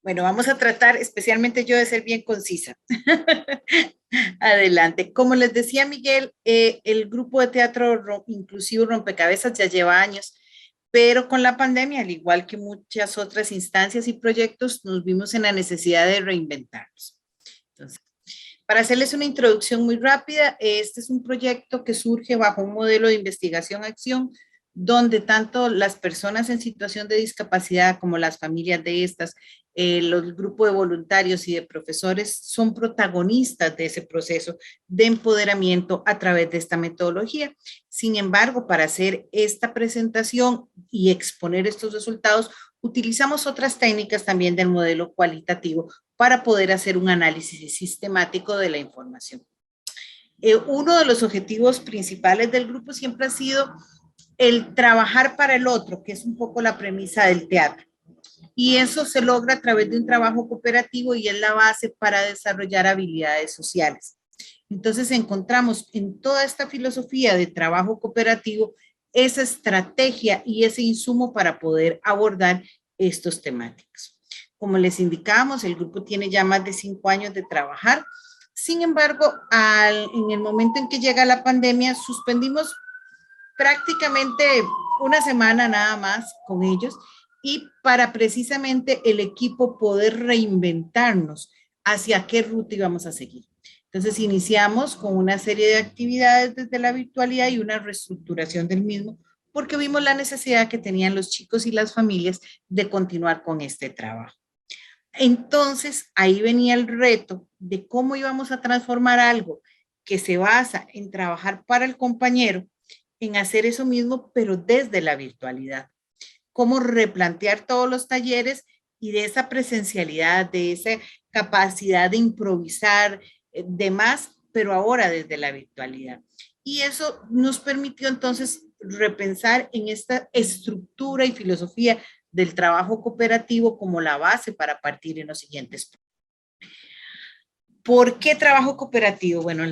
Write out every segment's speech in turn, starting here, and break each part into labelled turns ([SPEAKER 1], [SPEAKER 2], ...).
[SPEAKER 1] Bueno, vamos a tratar, especialmente yo, de ser bien concisa. Adelante. Como les decía Miguel, el grupo de teatro inclusivo Rompecabezas ya lleva años, pero con la pandemia, al igual que muchas otras instancias y proyectos, nos vimos en la necesidad de reinventarnos. Entonces, para hacerles una introducción muy rápida, este es un proyecto que surge bajo un modelo de investigación-acción donde tanto las personas en situación de discapacidad como las familias de estas, los grupos de voluntarios y de profesores son protagonistas de ese proceso de empoderamiento a través de esta metodología. Sin embargo, para hacer esta presentación y exponer estos resultados, utilizamos otras técnicas también del modelo cualitativo para poder hacer un análisis sistemático de la información. Uno de los objetivos principales del grupo siempre ha sido el trabajar para el otro, que es un poco la premisa del teatro. Y eso se logra a través de un trabajo cooperativo y es la base para desarrollar habilidades sociales. Entonces encontramos en toda esta filosofía de trabajo cooperativo esa estrategia y ese insumo para poder abordar estos temáticos. Como les indicábamos, el grupo tiene ya más de 5 años de trabajar. Sin embargo, en el momento en que llega la pandemia, suspendimos prácticamente una semana nada más con ellos y para precisamente el equipo poder reinventarnos hacia qué ruta íbamos a seguir. Entonces iniciamos con una serie de actividades desde la virtualidad y una reestructuración del mismo porque vimos la necesidad que tenían los chicos y las familias de continuar con este trabajo. Entonces, ahí venía el reto de cómo íbamos a transformar algo que se basa en trabajar para el compañero, en hacer eso mismo, pero desde la virtualidad. Cómo replantear todos los talleres y de esa presencialidad, de esa capacidad de improvisar, demás, pero ahora desde la virtualidad. Y eso nos permitió entonces repensar en esta estructura y filosofía del trabajo cooperativo como la base para partir en los siguientes puntos. ¿Por qué trabajo cooperativo? Bueno,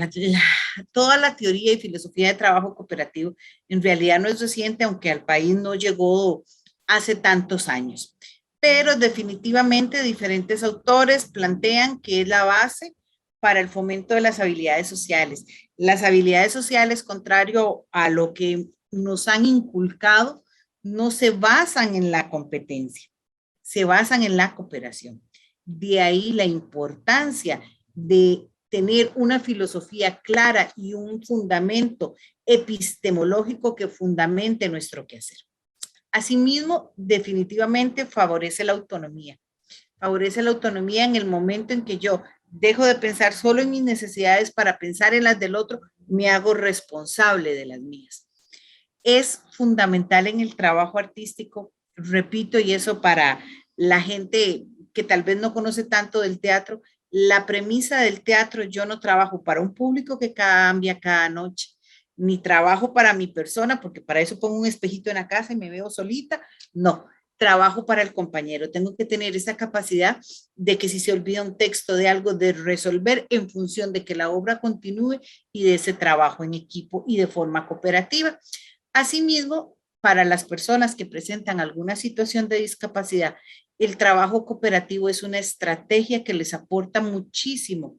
[SPEAKER 1] toda la teoría y filosofía de trabajo cooperativo en realidad no es reciente, aunque al país no llegó hace tantos años. Pero definitivamente diferentes autores plantean que es la base para el fomento de las habilidades sociales. Las habilidades sociales, contrario a lo que nos han inculcado, no se basan en la competencia, se basan en la cooperación. De ahí la importancia de tener una filosofía clara y un fundamento epistemológico que fundamente nuestro quehacer. Asimismo, definitivamente favorece la autonomía. Favorece la autonomía en el momento en que yo dejo de pensar solo en mis necesidades para pensar en las del otro, me hago responsable de las mías. Es fundamental en el trabajo artístico, repito, y eso para la gente que tal vez no conoce tanto del teatro, la premisa del teatro, yo no trabajo para un público que cambia cada noche, ni trabajo para mi persona, porque para eso pongo un espejito en la casa y me veo solita, no, trabajo para el compañero, tengo que tener esa capacidad de que si se olvida un texto de algo, de resolver en función de que la obra continúe y de ese trabajo en equipo y de forma cooperativa. Asimismo, para las personas que presentan alguna situación de discapacidad, el trabajo cooperativo es una estrategia que les aporta muchísimo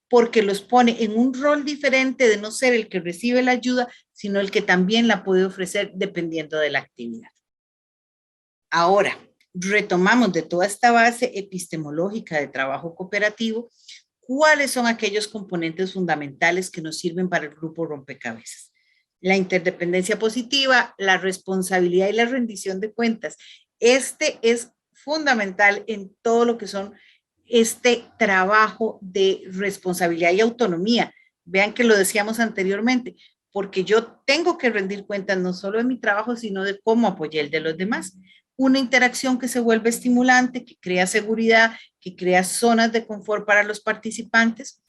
[SPEAKER 1] porque los pone en un rol diferente de no ser el que recibe la ayuda, sino el que también la puede ofrecer dependiendo de la actividad. Ahora, retomamos de toda esta base epistemológica de trabajo cooperativo, ¿cuáles son aquellos componentes fundamentales que nos sirven para el grupo rompecabezas? La interdependencia positiva, la responsabilidad y la rendición de cuentas. Este es fundamental en todo lo que son este trabajo de responsabilidad y autonomía. Vean que lo decíamos anteriormente, porque yo tengo que rendir cuentas no solo de mi trabajo, sino de cómo apoyé el de los demás. Una interacción que se vuelve estimulante, que crea seguridad, que crea zonas de confort para los participantes.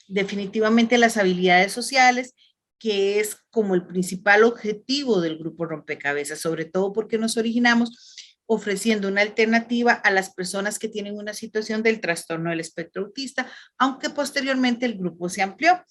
[SPEAKER 1] Definitivamente las habilidades sociales, que es como el principal objetivo del grupo Rompecabezas, sobre todo porque nos originamos ofreciendo una alternativa a las personas que tienen una situación del trastorno del espectro autista, aunque posteriormente el grupo se amplió,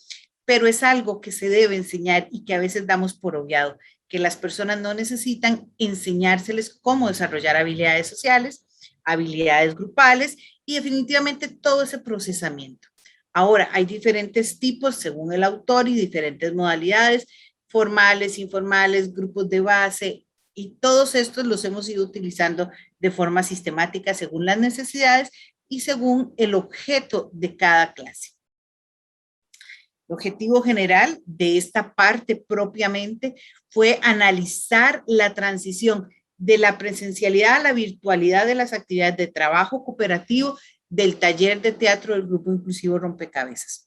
[SPEAKER 1] pero es algo que se debe enseñar y que a veces damos por obviado, que las personas no necesitan enseñárseles cómo desarrollar habilidades sociales, habilidades grupales y definitivamente todo ese procesamiento. Ahora, hay diferentes tipos según el autor y diferentes modalidades, formales, informales, grupos de base, y todos estos los hemos ido utilizando de forma sistemática según las necesidades y según el objeto de cada clase. El objetivo general de esta parte propiamente fue analizar la transición de la presencialidad a la virtualidad de las actividades de trabajo cooperativo del taller de teatro del Grupo Inclusivo Rompecabezas.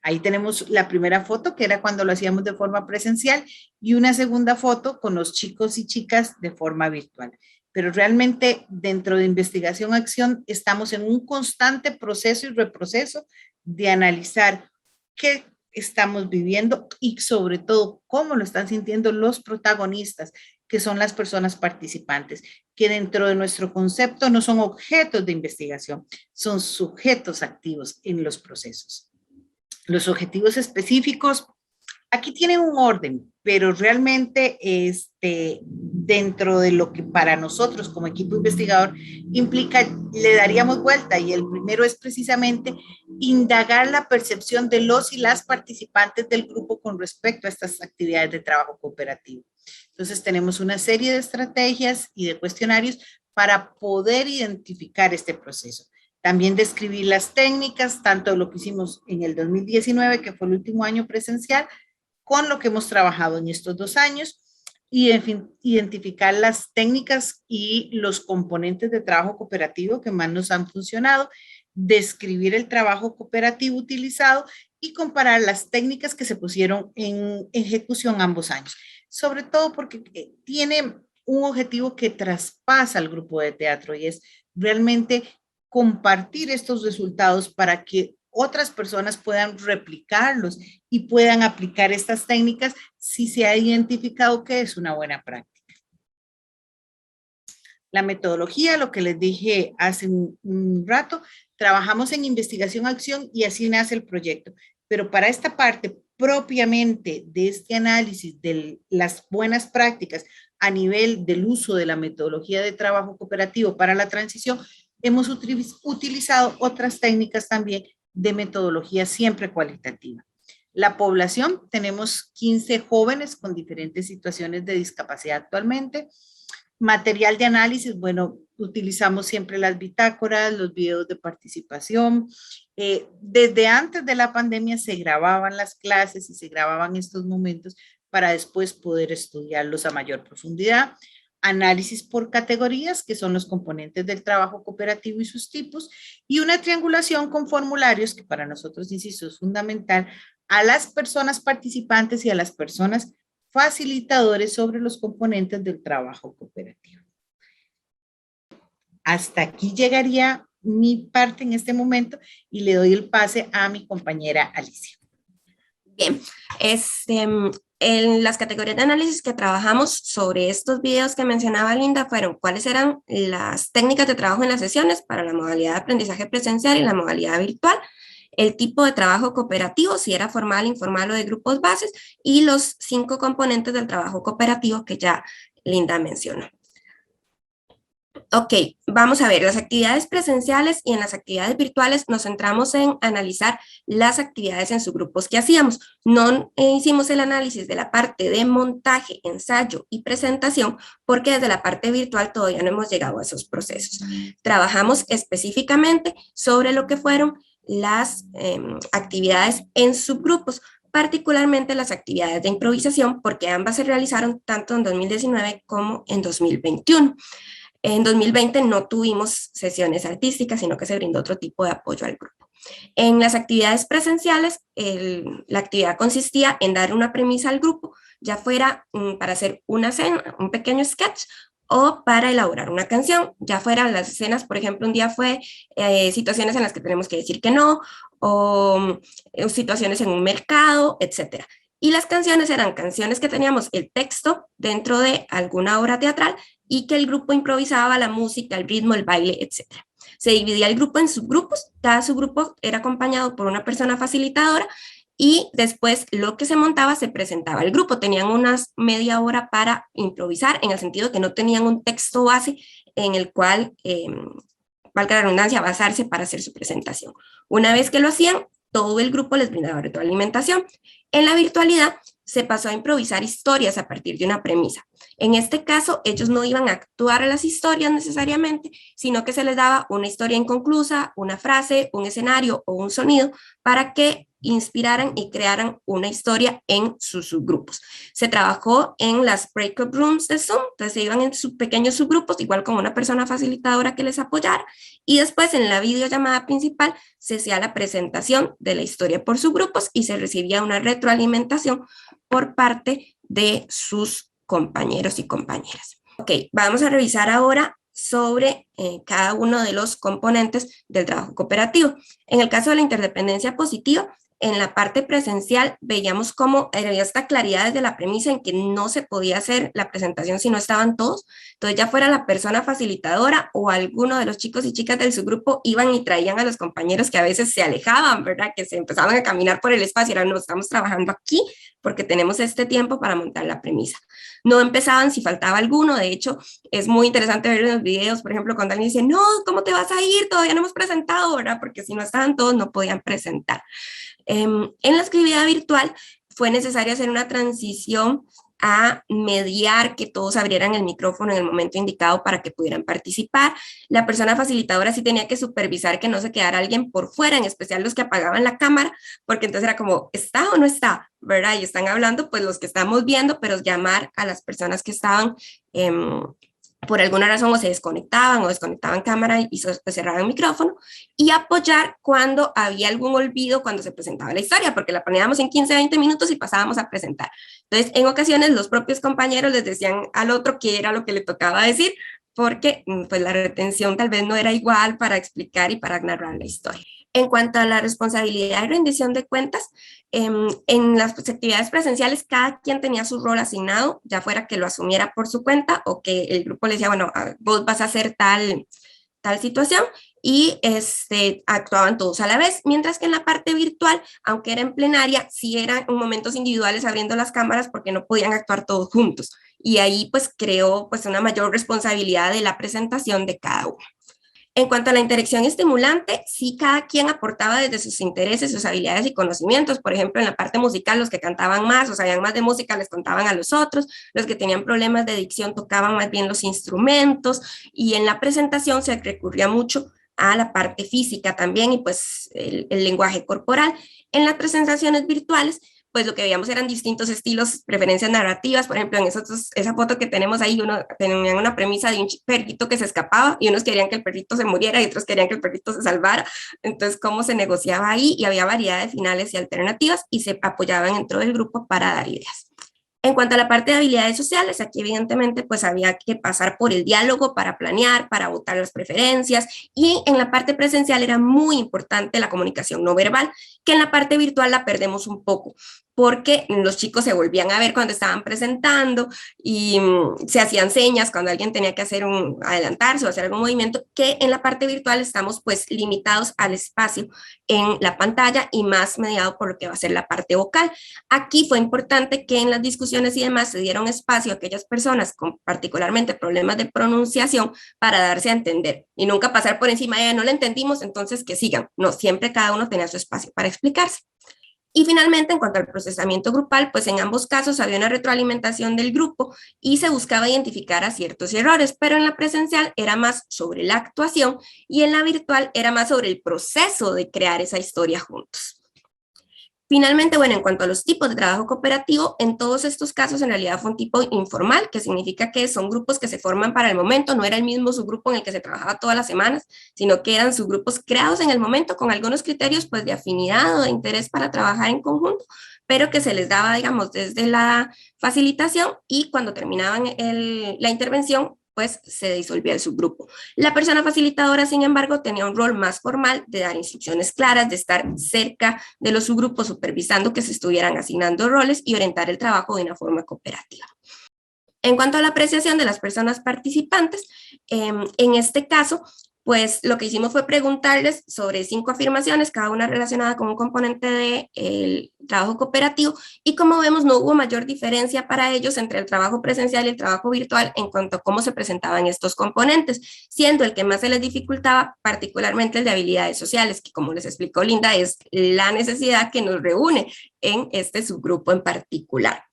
[SPEAKER 1] Ahí tenemos la primera foto, que era cuando lo hacíamos de forma presencial, y una segunda foto con los chicos y chicas de forma virtual. Pero realmente dentro de investigación-acción estamos en un constante proceso y reproceso de analizar qué estamos viviendo y sobre todo cómo lo están sintiendo los protagonistas, que son las personas participantes, que dentro de nuestro concepto no son objetos de investigación, son sujetos activos en los procesos. Los objetivos específicos, aquí tienen un orden, pero realmente dentro de lo que para nosotros como equipo investigador implica, le daríamos vuelta, y el primero es precisamente indagar la percepción de los y las participantes del grupo con respecto a estas actividades de trabajo cooperativo. Entonces tenemos una serie de estrategias y de cuestionarios para poder identificar este proceso. También describir las técnicas, tanto lo que hicimos en el 2019, que fue el último año presencial, con lo que hemos trabajado en estos 2 años, y en fin, identificar las técnicas y los componentes de trabajo cooperativo que más nos han funcionado, describir el trabajo cooperativo utilizado y comparar las técnicas que se pusieron en ejecución ambos años. Sobre todo porque tiene un objetivo que traspasa al grupo de teatro, y es realmente compartir estos resultados para que otras personas puedan replicarlos y puedan aplicar estas técnicas si se ha identificado que es una buena práctica. La metodología, lo que les dije hace un rato, trabajamos en investigación-acción y así nace el proyecto. Pero para esta parte propiamente de este análisis de las buenas prácticas a nivel del uso de la metodología de trabajo cooperativo para la transición, hemos utilizado otras técnicas también de metodología siempre cualitativa. La población, tenemos 15 jóvenes con diferentes situaciones de discapacidad actualmente. Material de análisis, bueno, utilizamos siempre las bitácoras, los videos de participación. Desde antes de la pandemia se grababan las clases y se grababan estos momentos para después poder estudiarlos a mayor profundidad. Análisis por categorías, que son los componentes del trabajo cooperativo y sus tipos, y una triangulación con formularios, que para nosotros, insisto, es fundamental, a las personas participantes y a las personas facilitadores sobre los componentes del trabajo cooperativo. Hasta aquí llegaría mi parte en este momento y le doy el pase a mi compañera Alicia.
[SPEAKER 2] Bien, en las categorías de análisis que trabajamos sobre estos videos que mencionaba Linda fueron cuáles eran las técnicas de trabajo en las sesiones para la modalidad de aprendizaje presencial y la modalidad virtual, el tipo de trabajo cooperativo, si era formal, informal o de grupos bases, y los 5 componentes del trabajo cooperativo que ya Linda mencionó. Ok, vamos a ver, las actividades presenciales y en las actividades virtuales nos centramos en analizar las actividades en subgrupos que hacíamos. No hicimos el análisis de la parte de montaje, ensayo y presentación porque desde la parte virtual todavía no hemos llegado a esos procesos. Trabajamos específicamente sobre lo que fueron las actividades en subgrupos, particularmente las actividades de improvisación, porque ambas se realizaron tanto en 2019 como en 2021. En 2020 no tuvimos sesiones artísticas, sino que se brindó otro tipo de apoyo al grupo. En las actividades presenciales, la actividad consistía en dar una premisa al grupo, ya fuera para hacer una escena, un pequeño sketch, o para elaborar una canción, ya fueran las escenas, por ejemplo, un día fue situaciones en las que tenemos que decir que no, o situaciones en un mercado, etcétera. Y las canciones eran canciones que teníamos el texto dentro de alguna obra teatral y que el grupo improvisaba la música, el ritmo, el baile, etc. Se dividía el grupo en subgrupos, cada subgrupo era acompañado por una persona facilitadora y después lo que se montaba se presentaba al grupo. Tenían unas media hora para improvisar, en el sentido que no tenían un texto base en el cual valga la redundancia, basarse para hacer su presentación. Una vez que lo hacían, todo el grupo les brindaba retroalimentación. En la virtualidad se pasó a improvisar historias a partir de una premisa. En este caso, ellos no iban a actuar a las historias necesariamente, sino que se les daba una historia inconclusa, una frase, un escenario o un sonido para que inspiraran y crearan una historia en sus subgrupos. Se trabajó en las breakout rooms de Zoom, entonces se iban en sus pequeños subgrupos, igual con una persona facilitadora que les apoyara, y después en la videollamada principal se hacía la presentación de la historia por subgrupos y se recibía una retroalimentación por parte de sus compañeros y compañeras. Ok, vamos a revisar ahora sobre cada uno de los componentes del trabajo cooperativo. En el caso de la interdependencia positiva, en la parte presencial veíamos cómo había esta claridad desde la premisa en que no se podía hacer la presentación si no estaban todos. Entonces ya fuera la persona facilitadora o alguno de los chicos y chicas del subgrupo iban y traían a los compañeros que a veces se alejaban, ¿verdad? Que se empezaban a caminar por el espacio y eran, no, estamos trabajando aquí porque tenemos este tiempo para montar la premisa. No empezaban si faltaba alguno, de hecho es muy interesante ver en los videos, por ejemplo, cuando alguien dice, no, ¿cómo te vas a ir? Todavía no hemos presentado, ¿verdad? Porque si no estaban todos no podían presentar. En la actividad virtual fue necesario hacer una transición a mediar que todos abrieran el micrófono en el momento indicado para que pudieran participar. La persona facilitadora sí tenía que supervisar que no se quedara alguien por fuera, en especial los que apagaban la cámara, porque entonces era como, ¿está o no está? ¿Verdad? Y están hablando pues los que estamos viendo, pero llamar a las personas que estaban por alguna razón o se desconectaban cámara y cerraban el micrófono, y apoyar cuando había algún olvido cuando se presentaba la historia, porque la poníamos en 15 a 20 minutos y pasábamos a presentar. Entonces, en ocasiones los propios compañeros les decían al otro qué era lo que le tocaba decir, porque pues la retención tal vez no era igual para explicar y para narrar la historia. En cuanto a la responsabilidad y rendición de cuentas, en las actividades presenciales cada quien tenía su rol asignado, ya fuera que lo asumiera por su cuenta o que el grupo le decía, bueno, vos vas a hacer tal situación, y actuaban todos a la vez, mientras que en la parte virtual, aunque era en plenaria, sí eran momentos individuales abriendo las cámaras porque no podían actuar todos juntos, y ahí pues creó pues una mayor responsabilidad de la presentación de cada uno. En cuanto a la interacción estimulante, sí cada quien aportaba desde sus intereses, sus habilidades y conocimientos. Por ejemplo, en la parte musical, los que cantaban más o sabían más de música les contaban a los otros, los que tenían problemas de dicción tocaban más bien los instrumentos, y en la presentación se recurría mucho a la parte física también y pues el lenguaje corporal. En las presentaciones virtuales, pues lo que veíamos eran distintos estilos, preferencias narrativas. Por ejemplo, en esa foto que tenemos ahí, uno tenía una premisa de un perrito que se escapaba y unos querían que el perrito se muriera y otros querían que el perrito se salvara. Entonces, cómo se negociaba ahí, y había variedad de finales y alternativas y se apoyaban dentro del grupo para dar ideas. En cuanto a la parte de habilidades sociales, aquí evidentemente pues había que pasar por el diálogo para planear, para votar las preferencias, y en la parte presencial era muy importante la comunicación no verbal, que en la parte virtual la perdemos un poco, porque los chicos se volvían a ver cuando estaban presentando y se hacían señas cuando alguien tenía que adelantarse o hacer algún movimiento, que en la parte virtual estamos pues limitados al espacio en la pantalla y más mediado por lo que va a ser la parte vocal. Aquí fue importante que en las discusiones y demás se diera un espacio a aquellas personas con particularmente problemas de pronunciación para darse a entender y nunca pasar por encima de no lo entendimos, entonces que sigan. No, siempre cada uno tenía su espacio para explicarse. Y finalmente, en cuanto al procesamiento grupal, pues en ambos casos había una retroalimentación del grupo y se buscaba identificar aciertos y errores, pero en la presencial era más sobre la actuación y en la virtual era más sobre el proceso de crear esa historia juntos. Finalmente, bueno, en cuanto a los tipos de trabajo cooperativo, en todos estos casos en realidad fue un tipo informal, que significa que son grupos que se forman para el momento, no era el mismo subgrupo en el que se trabajaba todas las semanas, sino que eran subgrupos creados en el momento con algunos criterios pues de afinidad o de interés para trabajar en conjunto, pero que se les daba, digamos, desde la facilitación, y cuando terminaban la intervención, pues se disolvía el subgrupo. La persona facilitadora, sin embargo, tenía un rol más formal de dar instrucciones claras, de estar cerca de los subgrupos, supervisando que se estuvieran asignando roles y orientar el trabajo de una forma cooperativa. En cuanto a la apreciación de las personas participantes, en este caso, pues lo que hicimos fue preguntarles sobre 5 afirmaciones, cada una relacionada con un componente del trabajo cooperativo, y como vemos no hubo mayor diferencia para ellos entre el trabajo presencial y el trabajo virtual en cuanto a cómo se presentaban estos componentes, siendo el que más se les dificultaba particularmente el de habilidades sociales, que como les explicó Linda es la necesidad que nos reúne en este subgrupo en particular.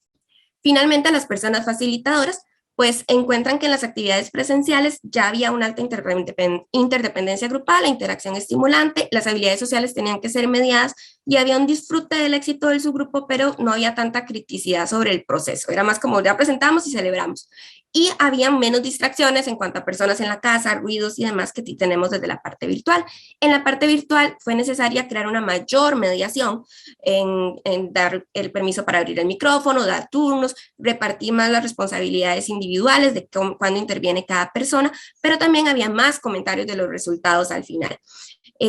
[SPEAKER 2] Finalmente, las personas facilitadoras pues encuentran que en las actividades presenciales ya había una alta interdependencia grupal, la interacción estimulante, las habilidades sociales tenían que ser mediadas y había un disfrute del éxito del subgrupo, pero no había tanta criticidad sobre el proceso. Era más como ya presentamos y celebramos. Y había menos distracciones en cuanto a personas en la casa, ruidos y demás que tenemos desde la parte virtual. En la parte virtual fue necesaria crear una mayor mediación en dar el permiso para abrir el micrófono, dar turnos, repartir más las responsabilidades individuales de cuándo interviene cada persona, pero también había más comentarios de los resultados al final.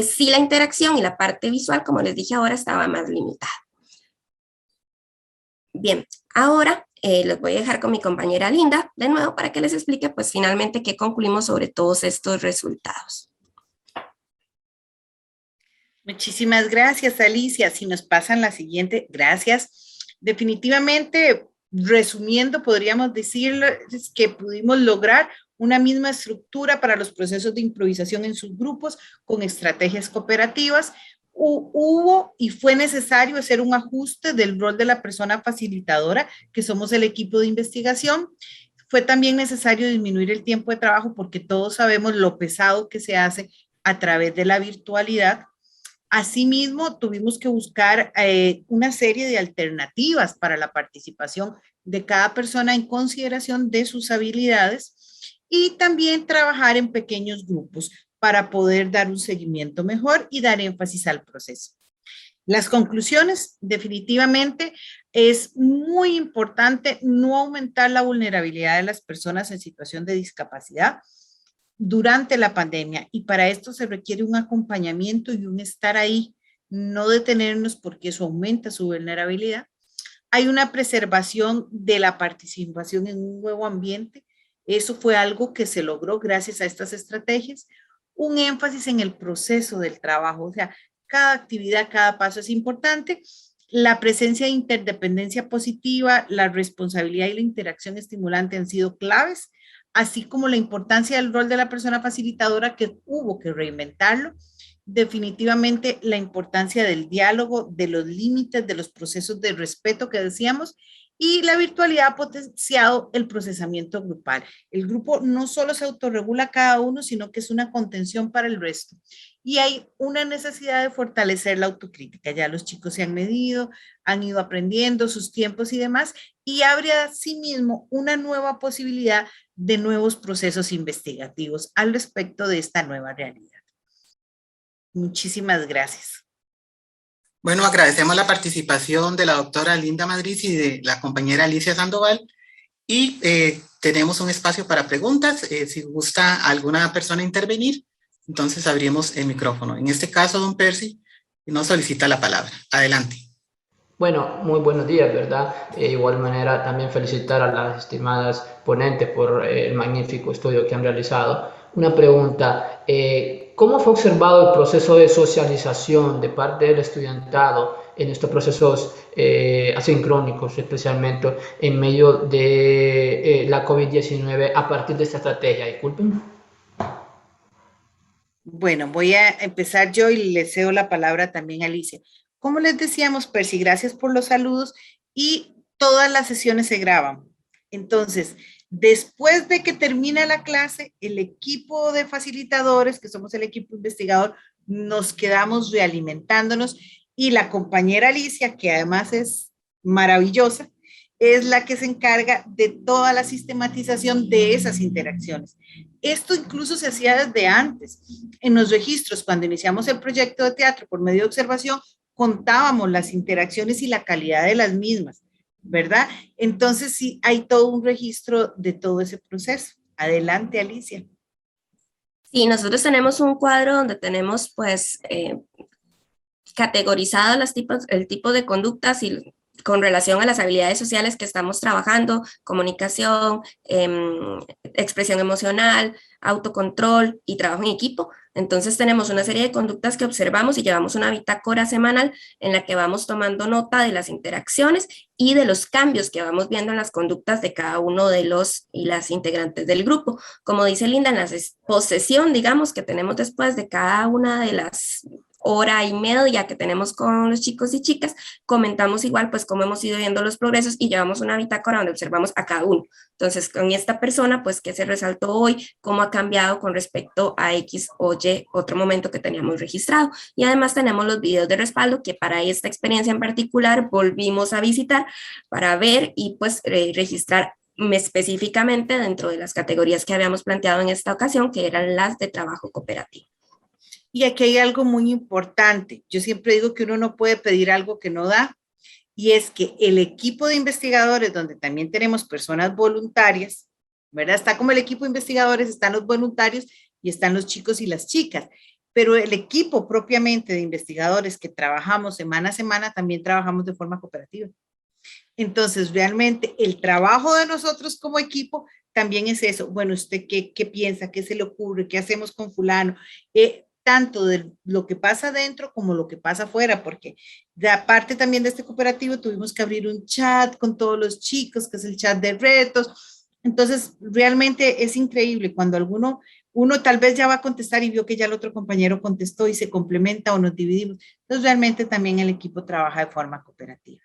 [SPEAKER 2] Sí, la interacción y la parte visual, como les dije ahora, estaba más limitada. Bien, ahora los voy a dejar con mi compañera Linda de nuevo para que les explique pues finalmente qué concluimos sobre todos estos resultados.
[SPEAKER 1] Muchísimas gracias, Alicia. Si nos pasan la siguiente, gracias. Definitivamente, resumiendo, podríamos decir que pudimos lograr una misma estructura para los procesos de improvisación en sus grupos con estrategias cooperativas. Hubo y fue necesario hacer un ajuste del rol de la persona facilitadora, que somos el equipo de investigación. Fue también necesario disminuir el tiempo de trabajo porque todos sabemos lo pesado que se hace a través de la virtualidad. Asimismo, tuvimos que buscar una serie de alternativas para la participación de cada persona en consideración de sus habilidades y también trabajar en pequeños grupos para poder dar un seguimiento mejor y dar énfasis al proceso. Las conclusiones, definitivamente, es muy importante no aumentar la vulnerabilidad de las personas en situación de discapacidad durante la pandemia, y para esto se requiere un acompañamiento y un estar ahí, no detenernos porque eso aumenta su vulnerabilidad. Hay una preservación de la participación en un nuevo ambiente. Eso fue algo que se logró gracias a estas estrategias. Un énfasis en el proceso del trabajo, o sea, cada actividad, cada paso es importante. La presencia de interdependencia positiva, la responsabilidad y la interacción estimulante han sido claves, así como la importancia del rol de la persona facilitadora, que hubo que reinventarlo. Definitivamente la importancia del diálogo, de los límites, de los procesos de respeto que decíamos, y la virtualidad ha potenciado el procesamiento grupal. El grupo no solo se autorregula cada uno, sino que es una contención para el resto. Y hay una necesidad de fortalecer la autocrítica. Ya los chicos se han medido, han ido aprendiendo sus tiempos y demás, y abre a sí mismo una nueva posibilidad de nuevos procesos investigativos al respecto de esta nueva realidad. Muchísimas gracias.
[SPEAKER 3] Bueno, agradecemos la participación de la doctora Linda Madrid y de la compañera Alicia Sandoval, y tenemos un espacio para preguntas. Si gusta alguna persona intervenir, entonces abrimos el micrófono. En este caso, don Percy nos solicita la palabra. Adelante.
[SPEAKER 4] Bueno, muy buenos días, ¿verdad? De igual manera, también felicitar a las estimadas ponentes por el magnífico estudio que han realizado. Una pregunta, ¿cómo fue observado el proceso de socialización de parte del estudiantado en estos procesos asincrónicos, especialmente en medio de la COVID-19 a partir de esta estrategia? Disculpen.
[SPEAKER 1] Bueno, voy a empezar yo y le cedo la palabra también a Alicia. Como les decíamos, Percy, gracias por los saludos, y todas las sesiones se graban. Entonces, después de que termina la clase, el equipo de facilitadores, que somos el equipo investigador, nos quedamos realimentándonos, y la compañera Alicia, que además es maravillosa, es la que se encarga de toda la sistematización de esas interacciones. Esto incluso se hacía desde antes. En los registros, cuando iniciamos el proyecto de teatro por medio de observación, contábamos las interacciones y la calidad de las mismas, ¿verdad? Entonces sí, hay todo un registro de todo ese proceso. Adelante, Alicia.
[SPEAKER 2] Sí, nosotros tenemos un cuadro donde tenemos pues categorizado el tipo de conductas y con relación a las habilidades sociales que estamos trabajando, comunicación, expresión emocional, autocontrol y trabajo en equipo. Entonces tenemos una serie de conductas que observamos y llevamos una bitácora semanal en la que vamos tomando nota de las interacciones y de los cambios que vamos viendo en las conductas de cada uno de los y las integrantes del grupo. Como dice Linda, en la posesión, digamos, que tenemos después de cada una de las hora y media que tenemos con los chicos y chicas, comentamos igual pues cómo hemos ido viendo los progresos y llevamos una bitácora donde observamos a cada uno. Entonces, con esta persona, pues, ¿qué se resaltó hoy? ¿Cómo ha cambiado con respecto a X o Y, otro momento que teníamos registrado? Y además tenemos los videos de respaldo que para esta experiencia en particular volvimos a visitar para ver y pues registrar específicamente dentro de las categorías que habíamos planteado en esta ocasión, que eran las de trabajo cooperativo.
[SPEAKER 1] Y aquí hay algo muy importante. Yo siempre digo que uno no puede pedir algo que no da, y es que el equipo de investigadores, donde también tenemos personas voluntarias, ¿verdad? Está como el equipo de investigadores, están los voluntarios y están los chicos y las chicas, pero el equipo propiamente de investigadores que trabajamos semana a semana, también trabajamos de forma cooperativa. Entonces, realmente el trabajo de nosotros como equipo también es eso. Bueno, ¿usted qué piensa? ¿Qué se le ocurre? ¿Qué hacemos con fulano? Tanto de lo que pasa dentro como lo que pasa afuera, porque de aparte también de este cooperativo tuvimos que abrir un chat con todos los chicos, que es el chat de retos. Entonces, realmente es increíble cuando uno tal vez ya va a contestar y vio que ya el otro compañero contestó y se complementa o nos dividimos. Entonces, realmente también el equipo trabaja de forma cooperativa.